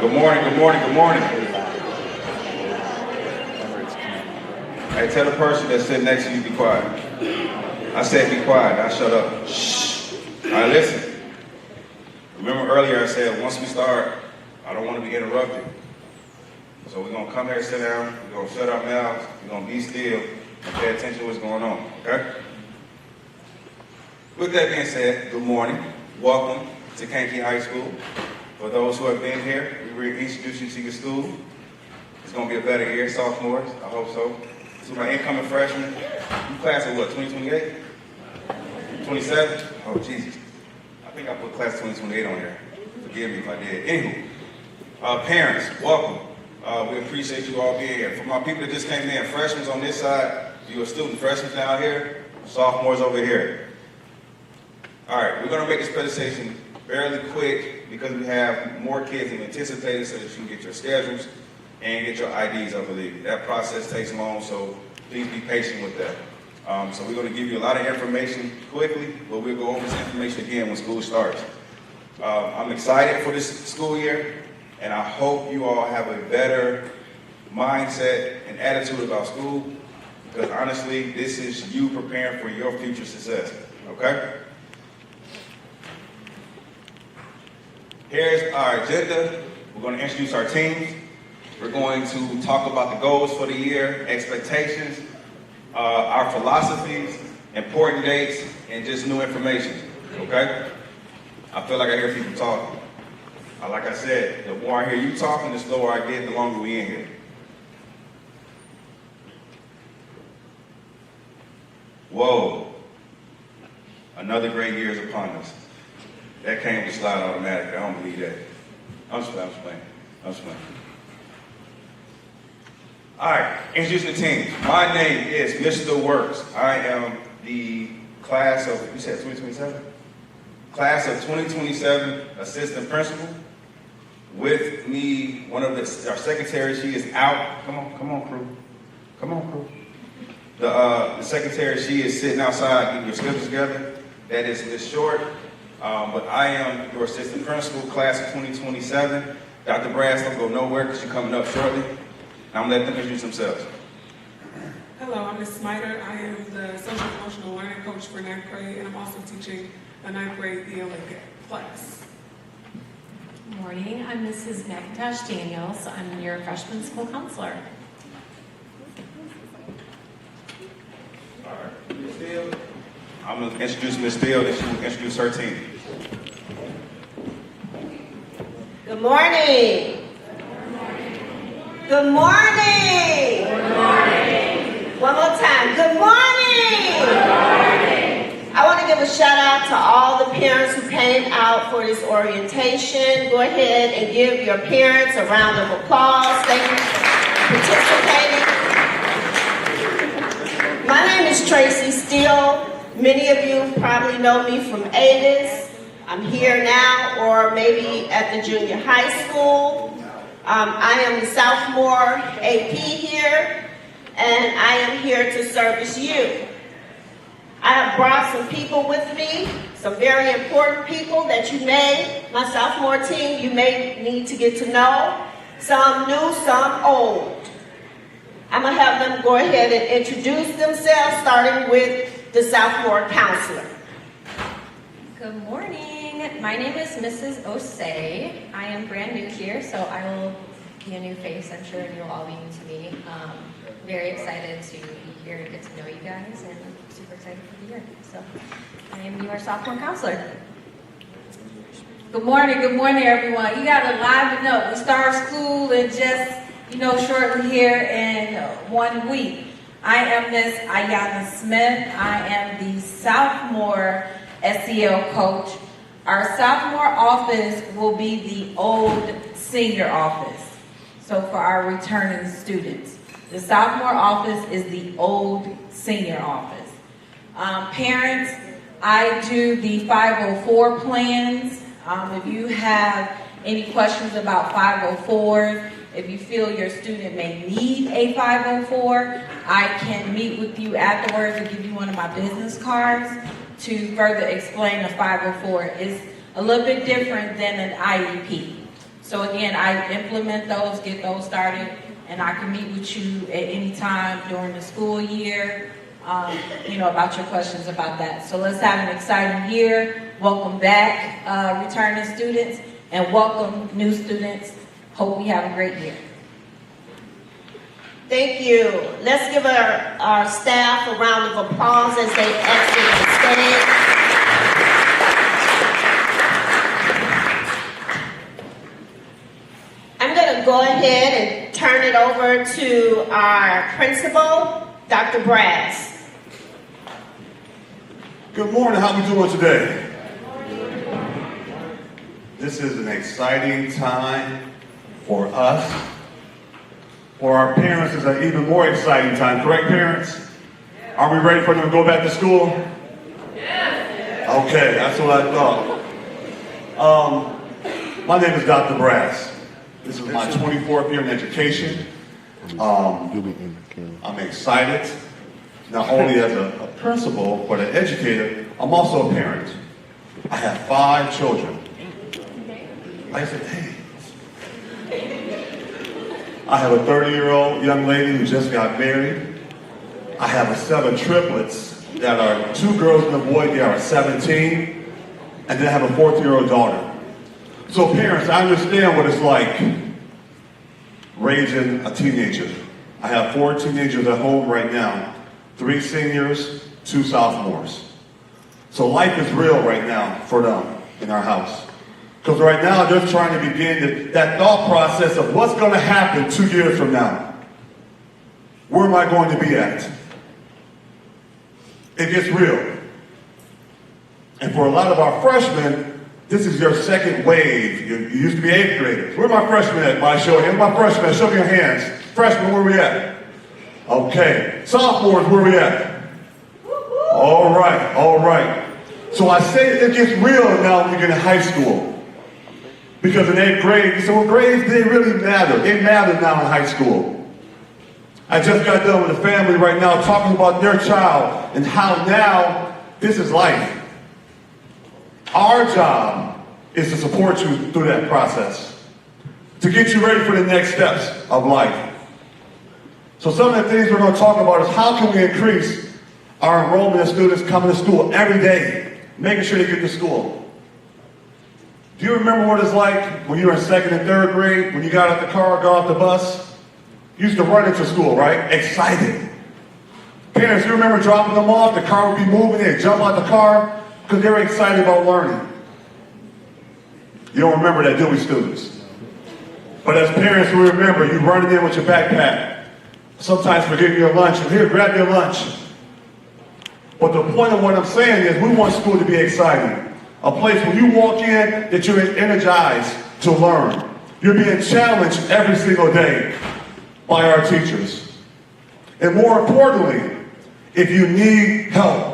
Good morning, good morning, good morning. Hey, tell the person that's sitting next to you, be quiet. I said be quiet, not shut up. Shh. All right, listen. Remember earlier I said once we start, I don't want to be interrupted. So we're going to come here, sit down, we're going to shut our mouths, we're going to be still, and pay attention to what's going on, okay? With that being said, good morning. Welcome to Kankakee High School. For those who have been here, we will introduce you to your school. It's going to be a better year, sophomores, I hope so. To my incoming freshmen, you class of what, 2028? 27? Oh, Jesus. I think I put class 2028 on there. Forgive me if I did. Anywho, parents, welcome. We appreciate you all being here. For my people that just came in, freshmen on this side, you're a student, freshmen down here, sophomores over here. All right, we're going to make this presentation fairly quick because we have more kids than anticipated so that you can get your schedules and get your IDs, I believe. That process takes long, so please be patient with that. So we're going to give you a lot of information quickly, but we'll go over this information again when school starts. I'm excited for this school year, and I hope you all have a better mindset and attitude about school, because honestly, this is you preparing for your future success, okay? Here's our agenda. We're going to introduce our teams. We're going to talk about the goals for the year, expectations, our philosophies, important dates, and just new information, okay? I feel like I hear people talking. Like I said, the more I hear you talking, the slower I get, the longer we in here. Whoa. Another great year is upon us. That came to slide automatically. I don't believe that. I'm just playing. All right, introducing the team. My name is Mr. Works. I am the class of, you said 2027? Class of 2027 assistant principal. With me, one of our secretaries, she is out. Come on, crew. The secretary, she is sitting outside getting your schedules together. That is Ms. Short. But I am your assistant principal, class of 2027. Dr. Brass, don't go nowhere because you're coming up shortly. I'm going to let them introduce themselves. Hello, I'm Ms. Smiter. I am the social emotional learning coach for 9th grade, and I'm also teaching a 9th grade ELA class. Good morning, I'm Mrs. McIntosh Daniels. I'm your freshman school counselor. All right, Ms. Field. I'm going to introduce Ms. Field, and she will introduce her team. Good morning. Good morning. Good morning. One more time. Good morning. Good morning. I want to give a shout out to all the parents who came out for this orientation. Go ahead and give your parents a round of applause. Thank you for participating. My name is Tracy Steele. Many of you probably know me from ADIS. I'm here now, or maybe at the junior high school. I am the sophomore AP here, and I am here to service you. I have brought some people with me, some very important people that you may, my sophomore team, you may need to get to know. Some new, some old. I'm going to have them go ahead and introduce themselves, starting with the sophomore counselor. Good morning. My name is Mrs. Osei. I am brand new here, so I will be a new face, I'm sure, and you'll all be new to me. Very excited to be here and get to know you guys, and super excited for the year. So I am your sophomore counselor. Good morning, everyone. You got to liven up. We start school in just, shortly here in 1 week. I am Miss Ayana Smith. I am the sophomore SEL coach. Our sophomore office will be the old senior office. So for our returning students, the sophomore office is the old senior office. Parents, I do the 504 plans. If you have any questions about 504s, if you feel your student may need a 504, I can meet with you afterwards and give you one of my business cards to further explain the 504. It's a little bit different than an IEP. So again, I implement those, get those started, and I can meet with you at any time during the school year, about your questions about that. So let's have an exciting year. Welcome back, returning students, and welcome new students. Hope we have a great year. Thank you. Let's give our staff a round of applause as they exit the stage. I'm going to go ahead and turn it over to our principal, Dr. Brass. Good morning. How we doing today? This is an exciting time for us. For our parents, it's an even more exciting time. Correct, parents? Are we ready for them to go back to school? Yes. Okay, that's what I thought. My name is Dr. Brass. This is my 24th year in education. I'm excited, not only as a principal, but an educator. I'm also a parent. I have 5 children. I said, hey. I have a 30-year-old young lady who just got married. I have 7 triplets that are 2 girls and a boy. They are 17. And then I have a 4th-year-old daughter. So parents, I understand what it's like raising a teenager. I have 4 teenagers at home right now, 3 seniors, 2 sophomores. So life is real right now for them in our house. Because right now they're trying to begin that thought process of what's going to happen 2 years from now. Where am I going to be at? It gets real. And for a lot of our freshmen, this is your second wave. You used to be 8th graders. Where are my freshmen at? My show here. My freshmen, show me your hands. Freshmen, where we at? Okay. Sophomores, where we at? All right, all right. So I say it gets real now when you get in high school. Because in 8th grade, you say, well, grades, they really matter. They matter now in high school. I just got done with a family right now talking about their child and how now this is life. Our job is to support you through that process, to get you ready for the next steps of life. So some of the things we're going to talk about is how can we increase our enrollment of students coming to school every day, making sure they get to school. Do you remember what it's like when you were in 2nd and 3rd grade, when you got out the car, got off the bus? You used to run into school, right? Excited. Parents, you remember dropping them off, the car would be moving, they'd jump out the car because they were excited about learning. You don't remember that, do we, students? But as parents, we remember you running in with your backpack, sometimes forgetting your lunch, and here, grab your lunch. But the point of what I'm saying is we want school to be exciting. A place where you walk in that you're energized to learn. You're being challenged every single day by our teachers. And more importantly, if you need help,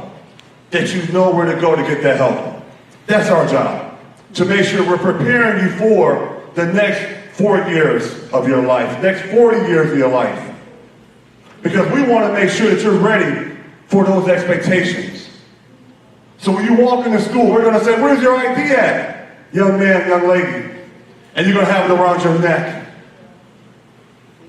that you know where to go to get that help. That's our job, to make sure we're preparing you for the next 4 years of your life, next 40 years of your life. Because we want to make sure that you're ready for those expectations. So when you walk into school, we're going to say, where's your ID at? Young man, young lady. And you're going to have it around your neck.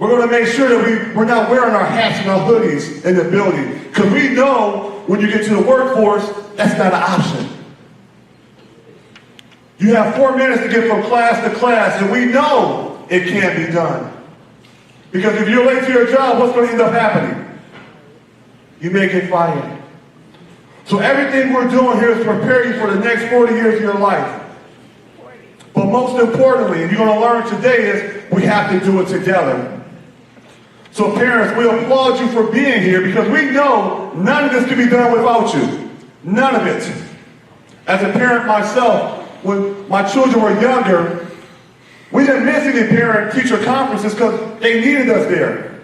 We're going to make sure that we're not wearing our hats and our hoodies in the building. Because we know when you get to the workforce, that's not an option. You have 4 minutes to get from class to class, and we know it can't be done. Because if you're late to your job, what's going to end up happening? You may get fired. So everything we're doing here is to prepare you for the next 40 years of your life. But most importantly, and you're going to learn today, is we have to do it together. So parents, we applaud you for being here because we know none of this can be done without you. None of it. As a parent myself, when my children were younger, we didn't miss any parent-teacher conferences because they needed us there.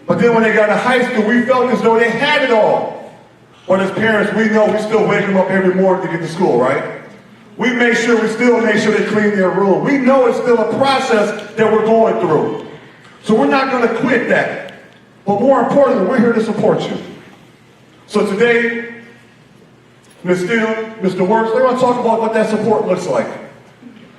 But then when they got to high school, we felt as though they had it all. But as parents, we know we still wake them up every morning to get to school, right? We still make sure they clean their room. We know it's still a process that we're going through. So we're not going to quit that. But more importantly, we're here to support you. So today, Ms. Steele, Mr. Works, they're going to talk about what that support looks like.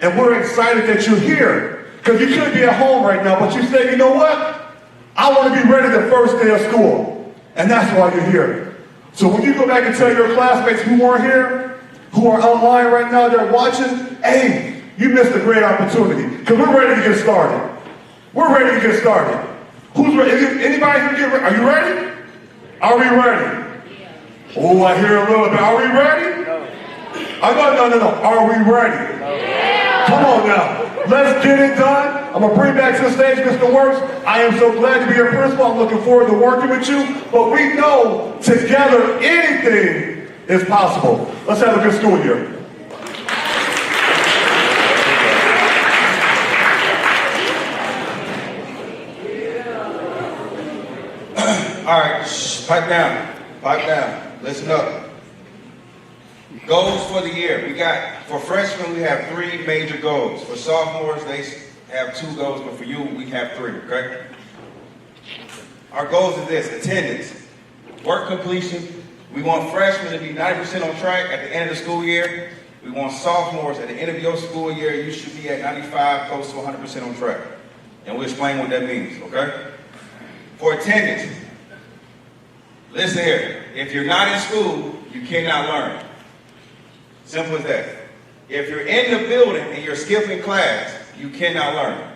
And we're excited that you're here Because you could be at home right now, but you say, you know what? I want to be ready the first day of school. And that's why you're here. So when you go back and tell your classmates who weren't here, who are online right now, they're watching, hey, you missed a great opportunity. Because we're ready to get started. We're ready to get started. Who's ready? Anybody can get ready? Are you ready? Are we ready? Oh, I hear a little bit. Are we ready? No. Are we ready? Come on now. Let's get it done. I'm going to bring back to the stage Mr. Works. I am so glad to be your principal. I'm looking forward to working with you. But we know together anything is possible. Let's have a good school year. All right, pipe down, listen up. Goals for the year. For freshmen, we have 3 major goals. For sophomores, they have 2 goals, but for you, we have 3, okay? Our goals is this: attendance, work completion. We want freshmen to be 90% on track at the end of the school year. We want sophomores at the end of your school year, you should be at 95, close to 100% on track. And we'll explain what that means, okay? For attendance, listen here. If you're not in school, you cannot learn. Simple as that. If you're in the building and you're skipping class, you cannot learn.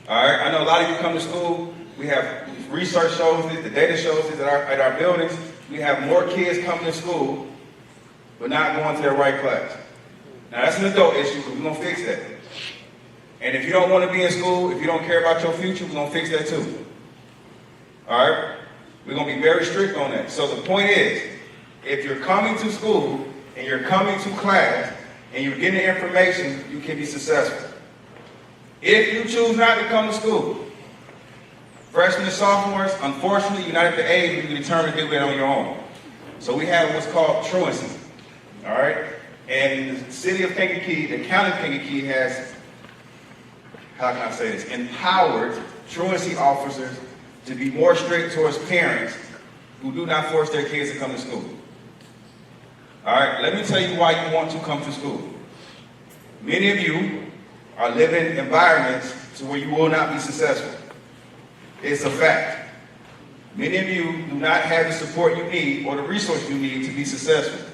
All right? I know a lot of you come to school. We have research shows this, the data shows this at our buildings. We have more kids coming to school, but not going to their right class. Now, that's an adult issue, but we're going to fix that. And if you don't want to be in school, if you don't care about your future, we're going to fix that too. All right? We're going to be very strict on that. So the point is, if you're coming to school and you're coming to class and you're getting the information, you can be successful. If you choose not to come to school, freshmen and sophomores, unfortunately, you're not at the age where you can determine to do that on your own. So we have what's called truancy. All right? And the city of Kankakee, the county of Kankakee has, how can I say this, empowered truancy officers to be more strict towards parents who do not force their kids to come to school. All right, let me tell you why you want to come to school. Many of you are living in environments to where you will not be successful. It's a fact. Many of you do not have the support you need or the resources you need to be successful.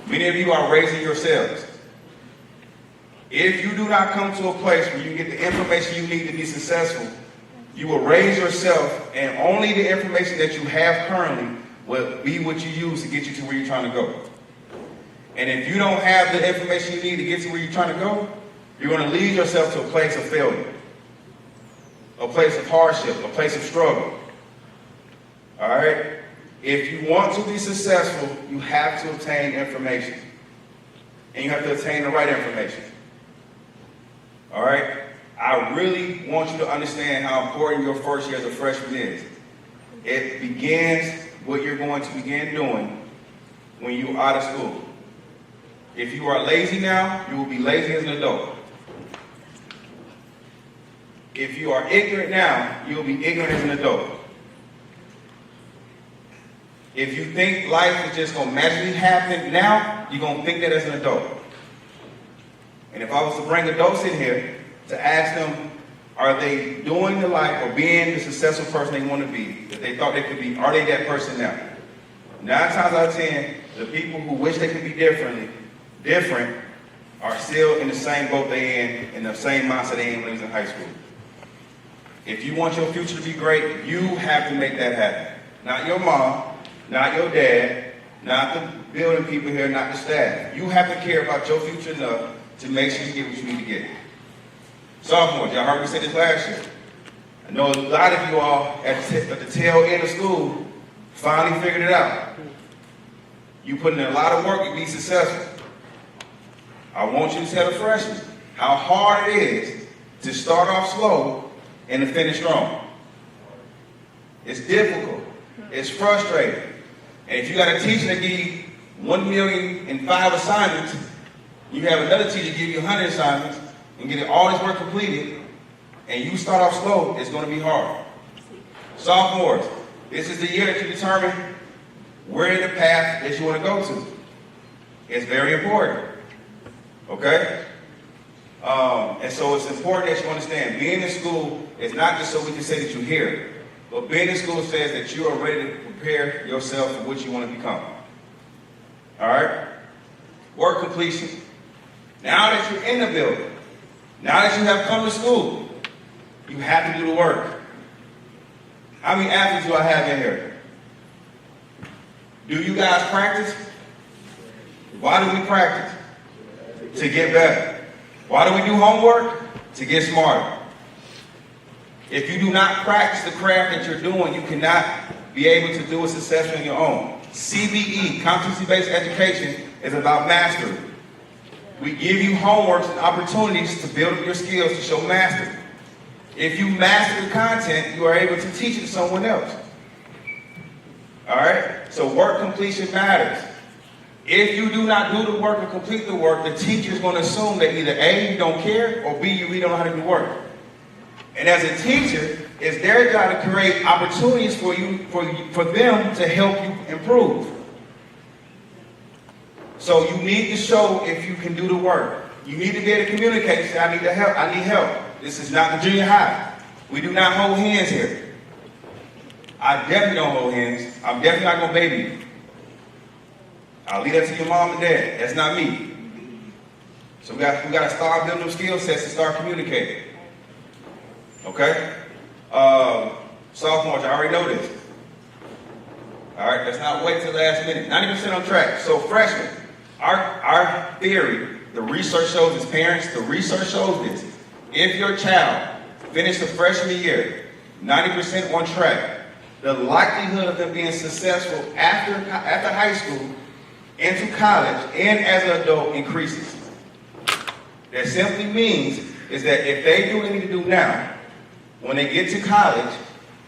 Many of you are raising yourselves. If you do not come to a place where you get the information you need to be successful, you will raise yourself, and only the information that you have currently will be what you use to get you to where you're trying to go. And if you don't have the information you need to get to where you're trying to go, you're going to lead yourself to a place of failure, a place of hardship, a place of struggle. All right? If you want to be successful, you have to obtain information. And you have to obtain the right information. All right? I really want you to understand how important your first year as a freshman is. It begins what you're going to begin doing when you're out of school. If you are lazy now, you will be lazy as an adult. If you are ignorant now, you will be ignorant as an adult. If you think life is just going to magically happen now, you're going to think that as an adult. And if I was to bring adults in here to ask them, are they doing the life or being the successful person they want to be, that they thought they could be, are they that person now? 9 times out of 10, the people who wish they could be different are still in the same boat they in the same mindset they in when they was in high school. If you want your future to be great, you have to make that happen. Not your mom, not your dad, not the building people here, not the staff. You have to care about your future enough to make sure you get what you need to get. Sophomores, y'all heard me say this last year. I know a lot of you all at the tail end of school finally figured it out. You put in a lot of work to be successful. I want you to tell the freshmen how hard it is to start off slow and to finish strong. It's difficult. It's frustrating. And if you got a teacher that give you 1,000,005 assignments, you have another teacher give you 100 assignments and get all this work completed, and you start off slow, it's going to be hard. Sophomores, this is the year that you determine where the path that you want to go to. It's very important. Okay? And so it's important that you understand, being in school is not just so we can say that you're here, but being in school says that you are ready to prepare yourself for what you want to become. All right? Work completion. Now that you're in the building, now that you have come to school, you have to do the work. How many athletes do I have in here? Do you guys practice? Why do we practice? To get better. Why do we do homework? To get smarter. If you do not practice the craft that you're doing, you cannot be able to do it successfully on your own. CBE, competency-based education, is about mastery. We give you homeworks and opportunities to build up your skills to show mastery. If you master the content, you are able to teach it to someone else. All right? So work completion matters. If you do not do the work and complete the work, the teacher is going to assume that either A, you don't care, or B, you really don't know how to do work. And as a teacher, it's their job to create opportunities for them to help you improve. So you need to show if you can do the work. You need to be able to communicate, say, I need help. This is not the junior high. We do not hold hands here. I definitely don't hold hands. I'm definitely not going to baby you. I'll leave that to your mom and dad. That's not me. So we got to start building those skill sets and start communicating. Okay? Sophomores, I already know this. All right, let's not wait till the last minute. 90% on track. So freshmen, our theory, the research shows this, parents, the research shows this. If your child finished the freshman year 90% on track, the likelihood of them being successful after high school, into college, and as an adult increases. That simply means is that if they do what they need to do now, when they get to college,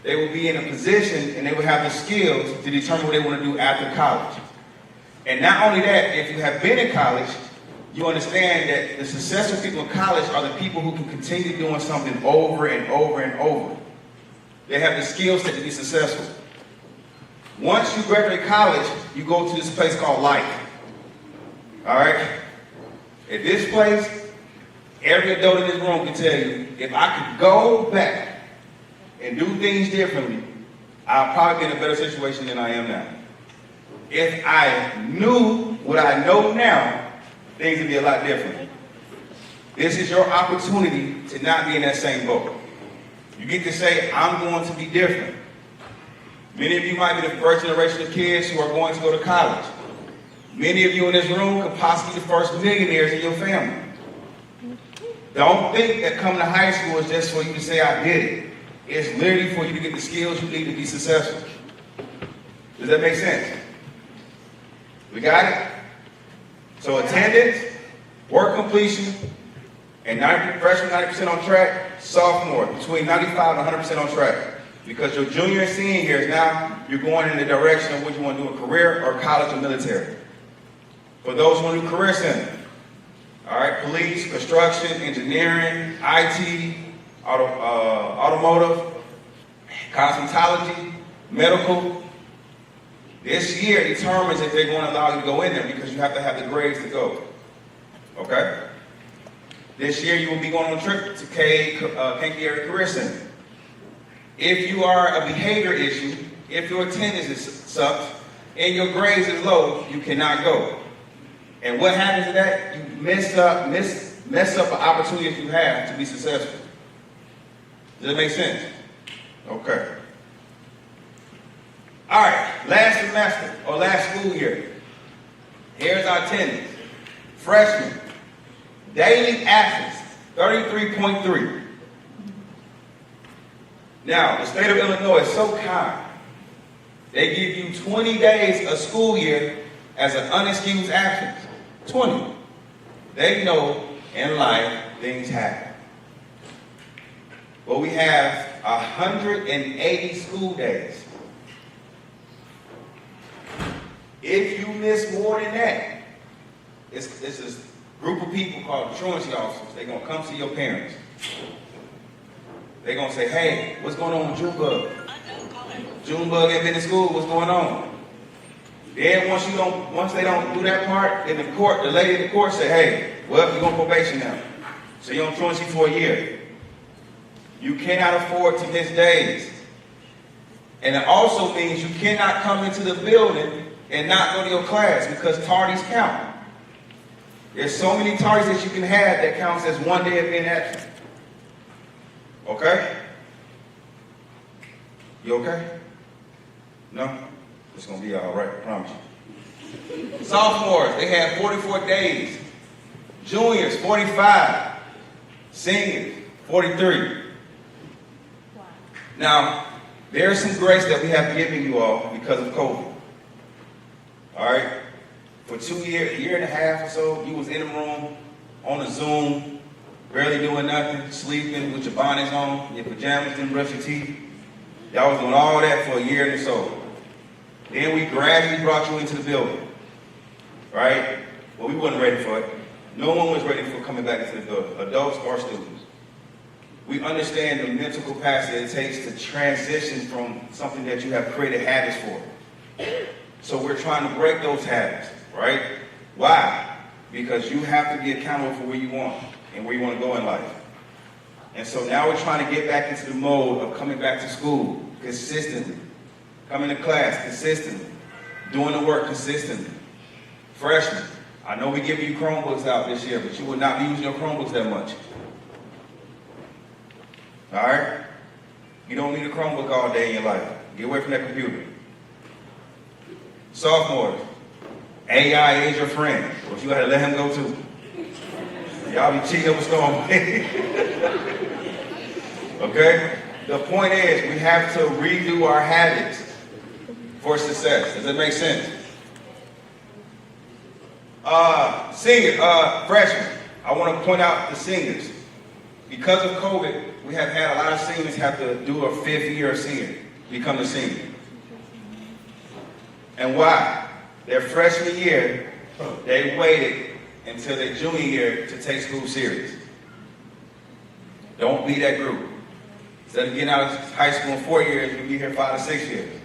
they will be in a position and they will have the skills to determine what they want to do after college. And not only that, if you have been in college, you understand that the successful people in college are the people who can continue doing something over and over and over. They have the skill set to be successful. Once you graduate college, you go to this place called life. All right? At this place, every adult in this room can tell you, if I could go back and do things differently, I'll probably be in a better situation than I am now. If I knew what I know now, things would be a lot different. This is your opportunity to not be in that same boat. You get to say, I'm going to be different. Many of you might be the first generation of kids who are going to go to college. Many of you in this room could possibly be the first millionaires in your family. Don't think that coming to high school is just for you to say, I did it. It's literally for you to get the skills you need to be successful. Does that make sense? We got it? So attendance, work completion, and freshman 90% on track, sophomore between 95 and 100% on track. Because your junior and senior years, now you're going in the direction of what you want to do in career or college or military. For those who want to do career center, all right, police, construction, engineering, IT, automotive, cosmetology, medical. This year determines if they're going to allow you to go in there because you have to have the grades to go. Okay? This year you will be going on a trip to Kankakee Area Career Center. If you are a behavior issue, if your attendance sucks and your grades is low, you cannot go. And what happens to that? You mess up an opportunity that you have to be successful. Does that make sense? Okay. All right, last semester or last school year. Here's our attendance. Freshmen, daily absence, 33.3. Now, the state of Illinois is so kind. They give you 20 days a school year as an unexcused absence. 20. They know in life things happen. But we have 180 school days. If you miss more than that, it's this group of people called truancy officers. They're going to come see your parents. They're going to say, hey, what's going on with Junebug? Junebug ain't been in school, what's going on? Then once they don't do that part, in the court, the lady in the court say, hey, well, you're on probation now. So you're on truancy for a year. You cannot afford to miss days. And it also means you cannot come into the building and not go to your class because tardies count. There's so many tardies that you can have that counts as 1 day of being absent. Okay? You okay? No? It's going to be all right, I promise you. Sophomores, they have 44 days. Juniors, 45. Seniors, 43. Now, there is some grace that we have given you all because of COVID. All right? For a year and a half or so, you was in the room, on a Zoom, barely doing nothing, sleeping with your bonnets on, your pajamas, didn't brush your teeth. Y'all was doing all that for a year and so. Then we gradually brought you into the building. Right? Well, we wasn't ready for it. No one was ready for coming back into the building, adults or students. We understand the mental capacity it takes to transition from something that you have created habits for. So we're trying to break those habits, right? Why? Because you have to be accountable for where you want and where you want to go in life. And so now we're trying to get back into the mode of coming back to school consistently, coming to class consistently, doing the work consistently. Freshmen, I know we give you Chromebooks out this year, but you will not be using your Chromebooks that much. All right? You don't need a Chromebook all day in your life. Get away from that computer. Sophomores, AI is your friend, but you gotta let him go too. Y'all be cheating up a storm. Okay? The point is, we have to redo our habits for success. Does that make sense? Freshmen, I want to point out the seniors. Because of COVID, we have had a lot of seniors have to do a 5th year of senior, become a senior. And why? Their freshman year, they waited until their junior year to take school serious. Don't be that group. Instead of getting out of high school in 4 years, you'll be here 5 to 6 years.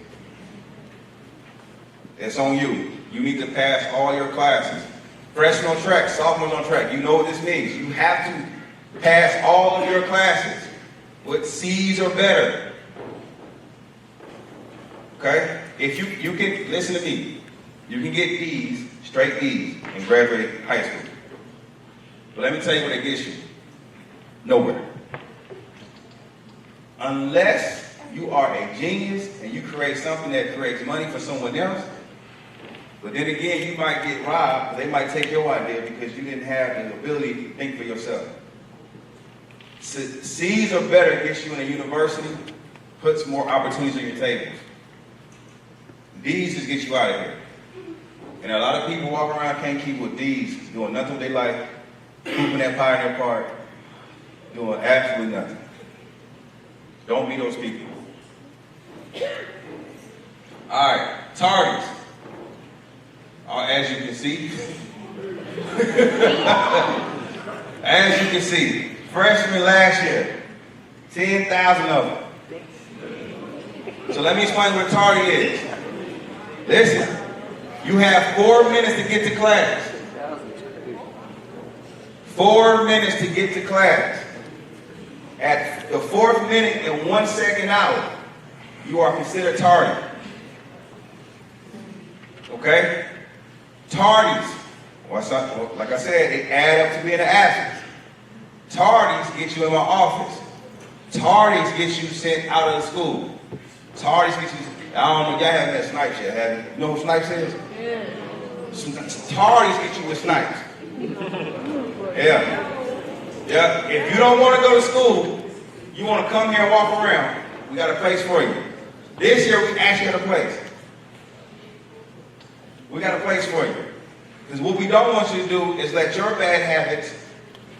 It's on you. You need to pass all your classes. Freshmen on track, sophomores on track. You know what this means. You have to pass all of your classes with C's or better. Okay? If you can, listen to me. You can get D's, straight D's, and graduate high school. But let me tell you what it gets you. Nowhere. Unless you are a genius and you create something that creates money for someone else. But then again, you might get robbed. They might take your idea because you didn't have the ability to think for yourself. C's or better gets you in a university, puts more opportunities on your tables. D's just get you out of here. And a lot of people walk around Kankakee with D's, doing nothing with their life, pooping that pie in their part, doing absolutely nothing. Don't be those people. All right, tardies. As you can see, as you can see, freshmen last year, 10,000 of them. So let me explain what a tardy is. Listen, you have 4 minutes to get to class. 4 minutes to get to class. At the 4th minute and 1 second out, you are considered tardy. Okay? Tardies, like I said, they add up to being an absence. Tardies get you in my office. Tardies get you sent out of the school. Tardies get you, I don't know, y'all haven't had snipes yet, have you? You know what snipes is? Yeah. Tardies get you with snipes. Yeah. Yeah. If you don't want to go to school, you want to come here and walk around, we got a place for you. This year we actually got a place. We got a place for you. Because what we don't want you to do is let your bad habits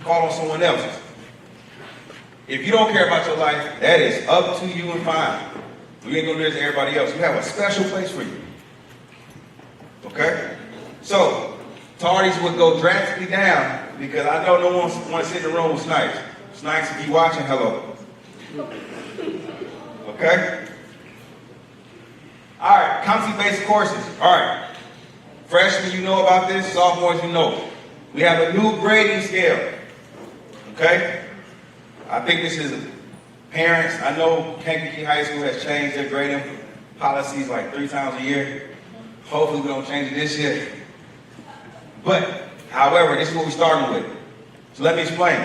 call on someone else's. If you don't care about your life, that is up to you and fine. We ain't gonna do this to everybody else. We have a special place for you. Okay? So, tardies would go drastically down because I know no one wants to sit in the room with snipes. Snipes, if you watching, hello. Okay? All right, competency-based courses. All right. Freshmen, you know about this. Sophomores, you know. We have a new grading scale. Okay? I think this is parents. I know Kankakee High School has changed their grading policies like 3 times a year. Hopefully we don't change it this year. But, however, this is what we're starting with. So let me explain.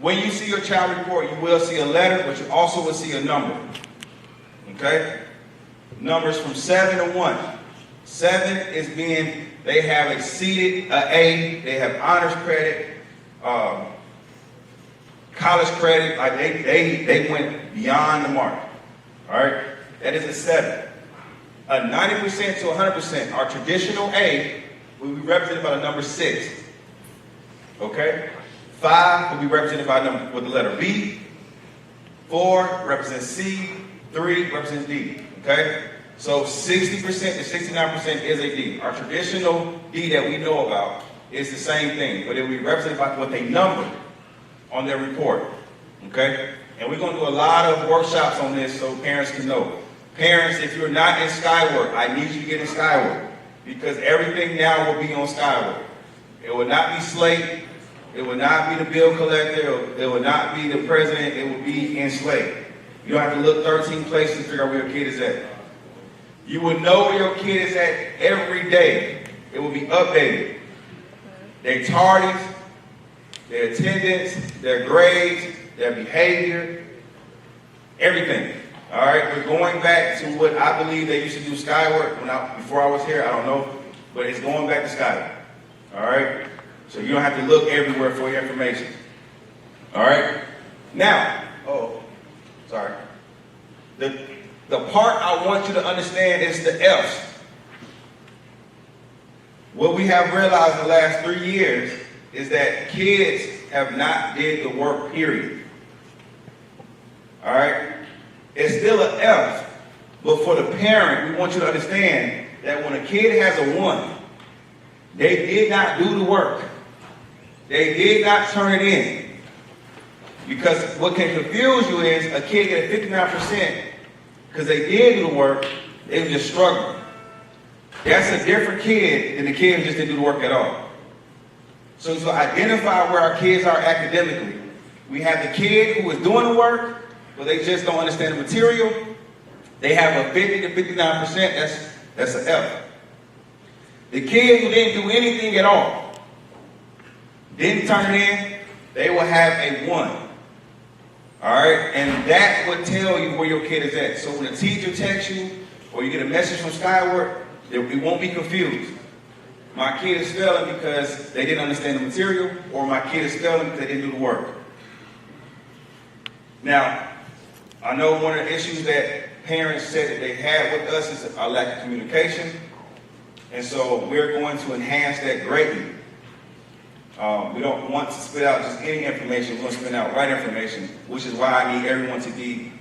When you see your child report, you will see a letter, but you also will see a number. Okay? Numbers from 7 to 1. 7 is being, they have exceeded an A, they have honors credit, college credit, like they went beyond the mark. All right? That is a 7. A 90% to 100%, our traditional A will be represented by the number 6. Okay? 5 will be represented by with the letter B. 4 represents C. 3 represents D. Okay? So 60% to 69% is a D. Our traditional D that we know about is the same thing, but it will be represented by what they number on their report. Okay? And we're going to do a lot of workshops on this so parents can know. Parents, if you're not in Skyward, I need you to get in Skyward, because everything now will be on Skyward. It will not be Slate. It will not be the bill collector. It will not be the president. It will be in Slate. You don't have to look 13 places to figure out where your kid is at. You will know where your kid is at every day. It will be updated. Their tardies, their attendance, their grades, their behavior, everything. All right, we're going back to what I believe they used to do Skyward before I was here. I don't know, but it's going back to Skyward. All right, so you don't have to look everywhere for your information. All right, now, the part I want you to understand is the F's. What we have realized in the last 3 years is that kids have not did the work, period. All right? It's still an F, but for the parent, we want you to understand that when a kid has a 1, they did not do the work. They did not turn it in. Because what can confuse you is a kid get a 59% because they did do the work, they were just struggling. That's a different kid than the kid who just didn't do the work at all. So to identify where our kids are academically, we have the kid who is doing the work, but they just don't understand the material. They have a 50 to 59%, that's an F. The kid who didn't do anything at all, didn't turn it in, they will have a 1. All right, and that would tell you where your kid is at. So when a teacher texts you, or you get a message from Skyward, it won't be confused. My kid is failing because they didn't understand the material, or my kid is failing because they didn't do the work. Now, I know one of the issues that parents said that they had with us is our lack of communication. And so we're going to enhance that greatly. We don't want to spit out just any information. We want to spit out right information, which is why I need everyone to be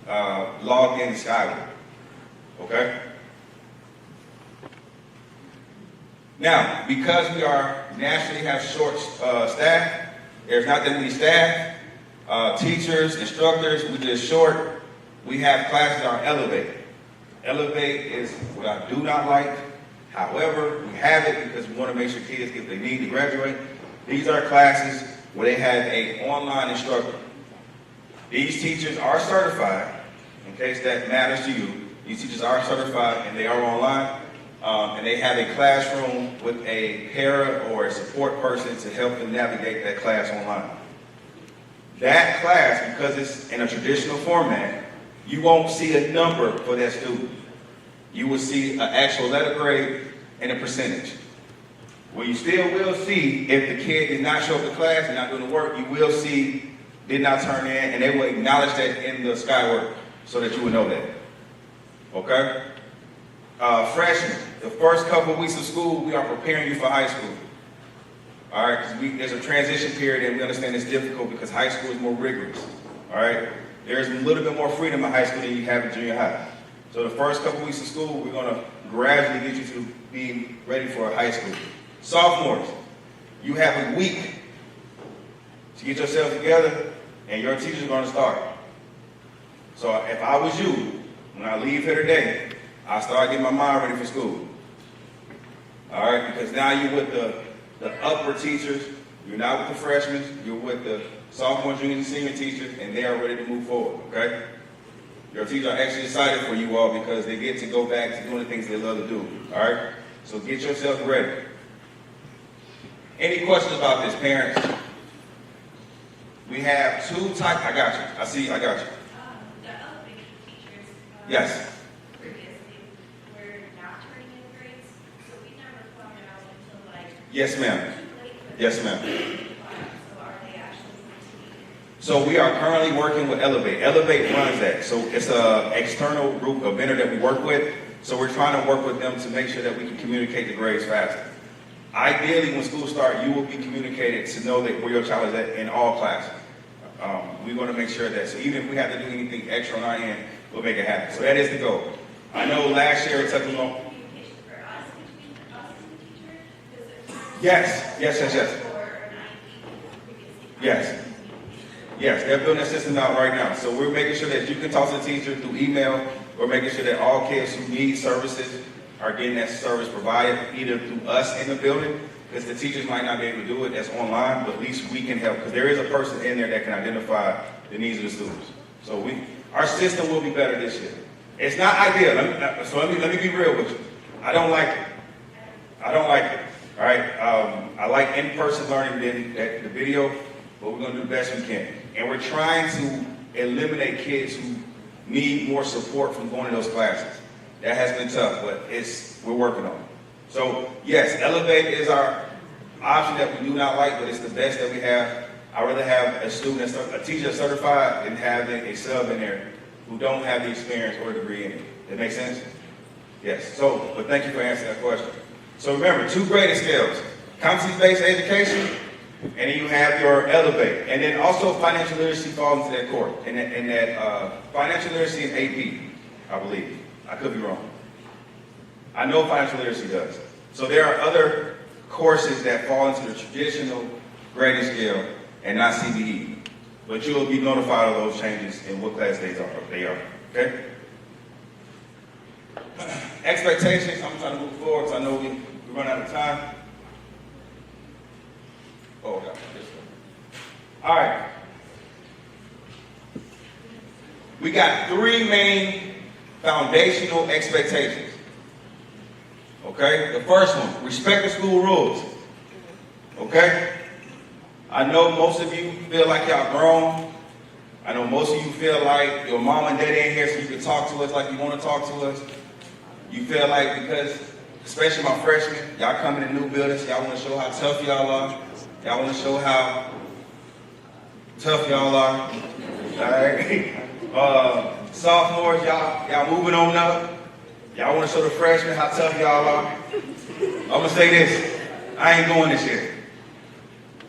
logged in to Skyward. Okay? Now, because we are naturally have short staff, there's not that many staff, teachers, instructors, we're just short. We have classes on Elevate. Elevate is what I do not like. However, we have it because we want to make sure kids get what they need to graduate. These are classes where they have an online instructor. These teachers are certified, in case that matters to you. These teachers are certified and they are online. And they have a classroom with a para or a support person to help them navigate that class online. That class, because it's in a traditional format, you won't see a number for that student. You will see an actual letter grade and a percentage. Well, you still will see if the kid did not show up to class and not doing the work, you will see did not turn in, and they will acknowledge that in the Skyward so that you will know that. Okay? Freshmen, the first couple of weeks of school, we are preparing you for high school. All right, because there's a transition period and we understand it's difficult because high school is more rigorous. All right, there's a little bit more freedom in high school than you have in junior high. So the first couple of weeks of school, we're going to gradually get you to be ready for high school. Sophomores, you have a week to get yourself together and your teachers are going to start. So if I was you, when I leave here today, I start getting my mind ready for school. All right, because now you're with the upper teachers, You're not with the freshmen, you're with the sophomore, junior, and senior teachers, and they are ready to move forward, okay? Your teachers are actually excited for you all because they get to go back to doing the things they love to do, all right? So get yourself ready. Any questions about this, parents? We have two types. I got you. I got you. The elementary teachers, Yes. previously were not turning in grades, so we never found out until like Yes, ma'am. too late for Yes, them ma'am. to apply. So are they actually going to be? So we are currently working with Elevate. Elevate runs that. So it's an external group, a vendor that we work with. So we're trying to work with them to make sure that we can communicate the grades faster. Ideally, when school starts, you will be communicated to know that where your child is at in all classes. We want to make sure that, so even if we have to do anything extra on our end, we'll make it happen. So that is the goal. I know last year it took a long. Communication for us between us and the teacher? Because there's Yes. Yes. Yes, they're building a system out right now. So we're making sure that you can talk to the teacher through email. We're making sure that all kids who need services are getting that service provided either through us in the building, because the teachers might not be able to do it, that's online, but at least we can help, because there is a person in there that can identify the needs of the students. So our system will be better this year. It's not ideal, let me be real with you. I don't like it. All right? I like in-person learning than the video, but we're going to do the best we can. And we're trying to eliminate kids who need more support from going to those classes. That has been tough, but we're working on it. So yes, Elevate is our option that we do not like, but it's the best that we have. I'd rather have a teacher certified than having a sub in there who don't have the experience or degree in it. That make sense? Yes. But thank you for answering that question. So remember, 2 grading scales: competency-based education, and then you have your Elevate, and then also financial literacy falls into that court. And that financial literacy is AP, I believe. I could be wrong. I know financial literacy does. So there are other courses that fall into the traditional grading scale and not CBE. But you will be notified of those changes in what class they are. Okay? Expectations, I'm trying to move forward because I know we run out of time. Oh, God. All right. We got 3 main foundational expectations. Okay? The first one, respect the school rules. Okay? I know most of you feel like y'all grown. I know most of you feel like your mom and dad ain't here so you can talk to us like you want to talk to us. You feel like because, especially my freshmen, y'all come in new buildings, y'all want to show how tough y'all are. Y'all want to show how tough y'all are. All right? Sophomores, y'all moving on up. Y'all want to show the freshmen how tough y'all are. I'm going to say this. I ain't going this year.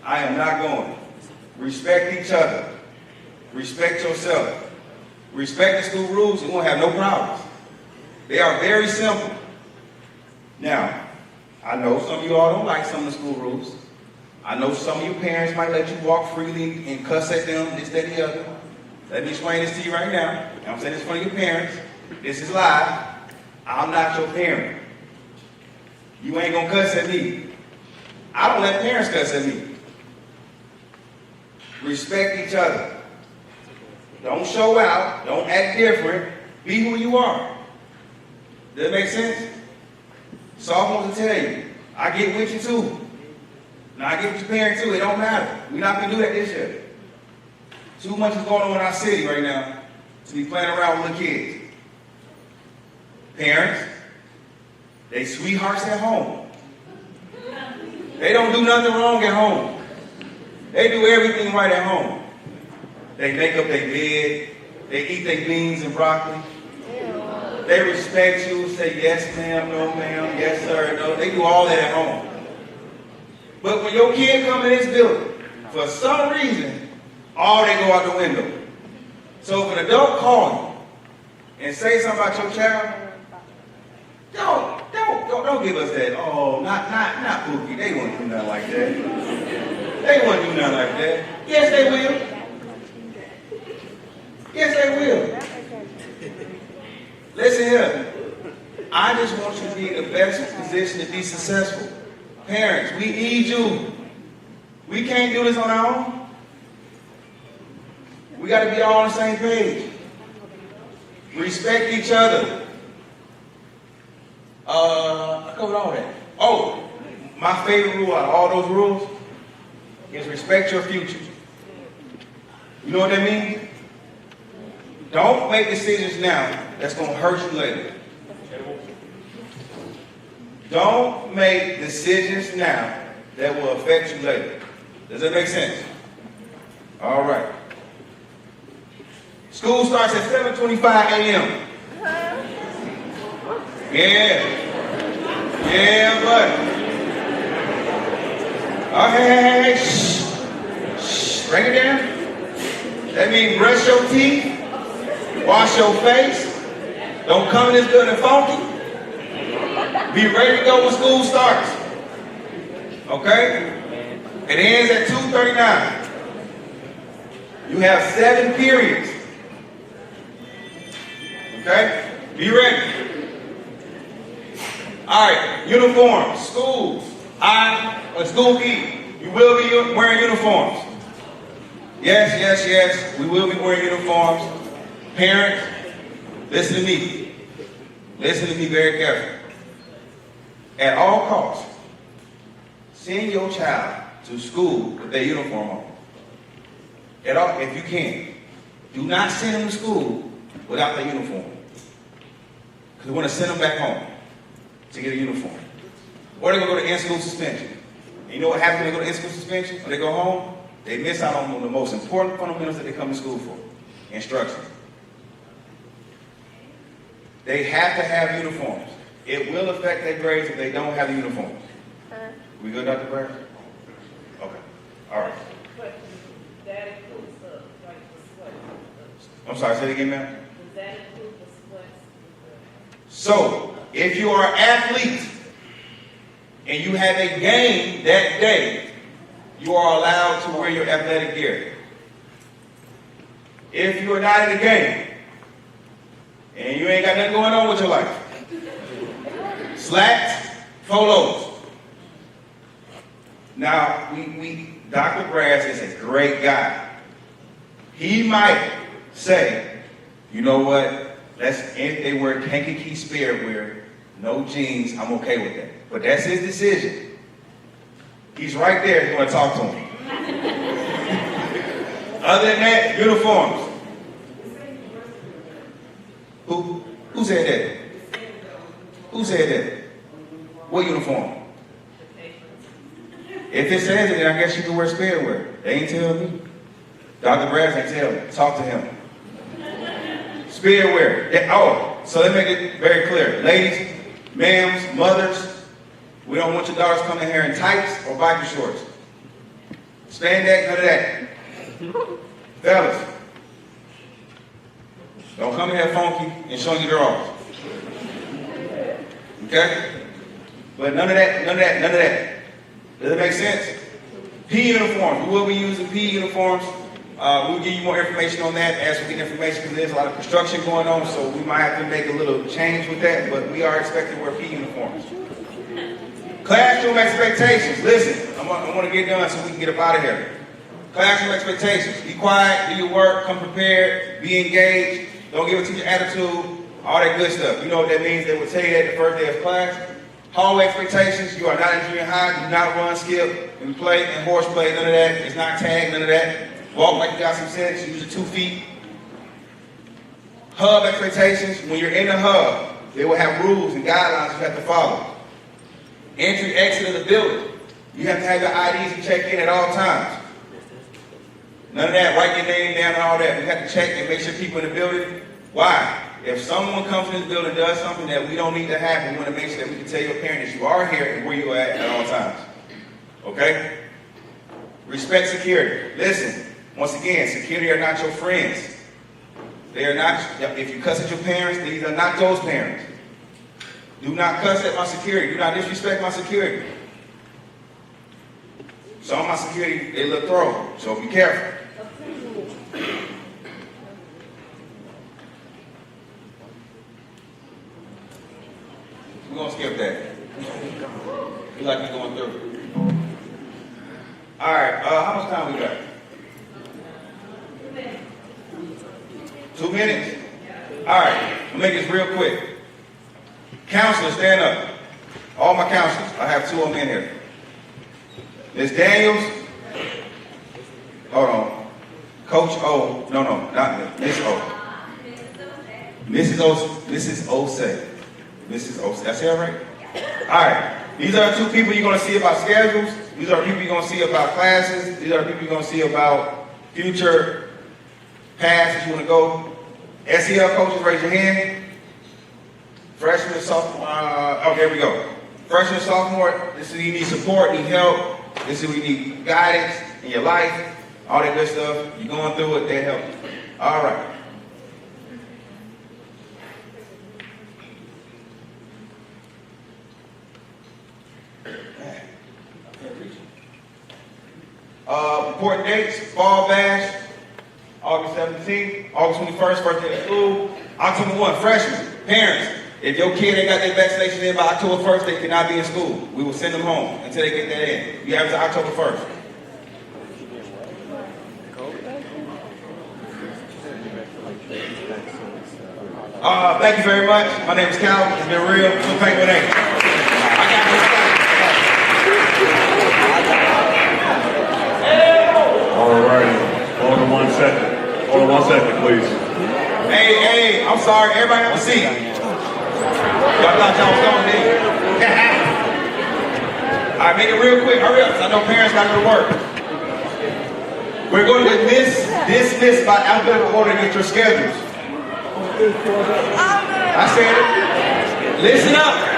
I am not going. Respect each other. Respect yourself. Respect the school rules. You won't have no problems. They are very simple. Now, I know some of you all don't like some of the school rules. I know some of your parents might let you walk freely and cuss at them, this, that, and the other. Let me explain this to you right now. And I'm saying this in front of your parents. This is live. I'm not your parent. You ain't gonna cuss at me. I don't let parents cuss at me. Respect each other. Don't show out. Don't act different. Be who you are. Does that make sense? Sophomores will tell you, I get with you too. Now I get with your parents too. It don't matter. We're not gonna do that this year. Too much is going on in our city right now to be playing around with little kids. Parents, they sweethearts at home. They don't do nothing wrong at home. They do everything right at home. They make up their bed. They eat their beans and broccoli. They respect you, say yes ma'am, no ma'am, yes sir, no. They do all that at home. But when your kid come in this building, for some reason, all they go out the window. So if an adult call you and say something about your child, don't give us that. Oh, not Pookie. They won't do nothing like that. They won't do nothing like that. Yes, they will. Yes, they will. Listen here. I just want you to be in the best position to be successful. Parents, we need you. We can't do this on our own. We got to be all on the same page. Respect each other. I covered all that. Oh, my favorite rule out of all those rules is respect your future. You know what that means? Don't make decisions now that's going to hurt you later. Don't make decisions now that will affect you later. Does that make sense? All right. School starts at 7:25 a.m. Yeah. Yeah, buddy. Oh, hey. Shh. Bring it down. That means brush your teeth, wash your face. Don't come in this building funky. Be ready to go when school starts. Okay? It ends at 2:39. You have 7 periods. Okay? Be ready. All right, uniforms, schools. School key. You will be wearing uniforms. Yes, we will be wearing uniforms. Parents, listen to me. Listen to me very carefully. At all costs, send your child to school with their uniform on. At all, if you can. Do not send them to school without their uniform. Because we want to send them back home to get a uniform. Or they're going to go to in-school suspension. And you know what happens when they go to in-school suspension? When they go home, they miss out on one of the most important fundamentals that they come to school for. Instruction. They have to have uniforms. It will affect their grades if they don't have the uniforms. We good, Dr. Brown? Okay. All right. But that includes the sweat. I'm sorry, say it again, ma'am. Does that include the sweats? So, if you are an athlete and you have a game that day, you are allowed to wear your athletic gear. If you are not in the game and you ain't got nothing going on with your life, slacks, polos. Now, Dr. Brass is a great guy. He might say, you know what, if they wear Kankakee spirit wear, no jeans, I'm okay with that. But that's his decision. He's right there if you want to talk to him. Other than that, uniforms. Who said that? Who said that? What uniform? If it says it, then I guess you can wear spirit wear. They ain't tell me. Dr. Brass ain't tell me. Talk to him. Spirit wear. So let me make it very clear. Ladies, ma'ams, mothers, we don't want your daughters coming here in tights or biker shorts. Spandex, none of that. Fellas, don't come in here funky and showing your drawers. Okay? But none of that. Does it make sense? PE uniforms. We will be using PE uniforms. We'll give you more information on that as we get information because there's a lot of construction going on, so we might have to make a little change with that, but we are expected to wear PE uniforms. Classroom expectations. Listen, I want to get done so we can get up out of here. Classroom expectations. Be quiet, do your work, come prepared, be engaged, don't give a teacher attitude, all that good stuff. You know what that means. They will tell you that the first day of class. Hallway expectations. You are not in junior high, do not run, skip, and play, and horseplay, none of that. It's not tag, none of that. Walk like you got some sense, use your 2 feet. Hub expectations. When you're in the hub, they will have rules and guidelines you have to follow. Entry, exit of the building. You have to have your IDs and check in at all times. None of that, write your name down and all that. We have to check and make sure people in the building. Why? If someone comes in this building and does something that we don't need to happen, we want to make sure that we can tell your parent that you are here and where you are at all times. Okay? Respect security. Listen, once again, security are not your friends. They are not, if you cuss at your parents, these are not those parents. Do not cuss at my security. Do not disrespect my security. Some of my security, they look thrown, so be careful. We're going to skip that. We like we're going through. All right. how much time we got? 2 minutes? All right, I'll make this real quick. Counselors, stand up. All my counselors, I have 2 of them in here. Ms. Daniels, hold on. Coach O, no, not Miss O. Mrs. Osei. Mrs. Osei, that's it right? All right, these are the 2 people you're gonna see about schedules. These are the people you're gonna see about classes. These are the people you're gonna see about future paths that you wanna go. SEL coaches, raise your hand. Freshman, sophomore, oh, there we go. Freshman, sophomore, this is you need support, need help. This is where you need guidance in your life, all that good stuff. You're going through it, they help you. All right. Important dates, Fall Bash, August 17th, August 21st, first day of school. October 1, freshmen, parents, if your kid ain't got their vaccination in by October 1st, they cannot be in school. We will send them home until they get that in. You have it to October 1st. Thank you very much. My name is Cal. It's been real. So thank you. All right. Hold on 1 second. Hold on 1 second, please. Hey, I'm sorry. Everybody have a seat. Y'all thought y'all was going in. All right, make it real quick. Hurry up. I know parents got to go to work. We're going to dismiss by alphabetical order to get your schedules. I said it. Listen up.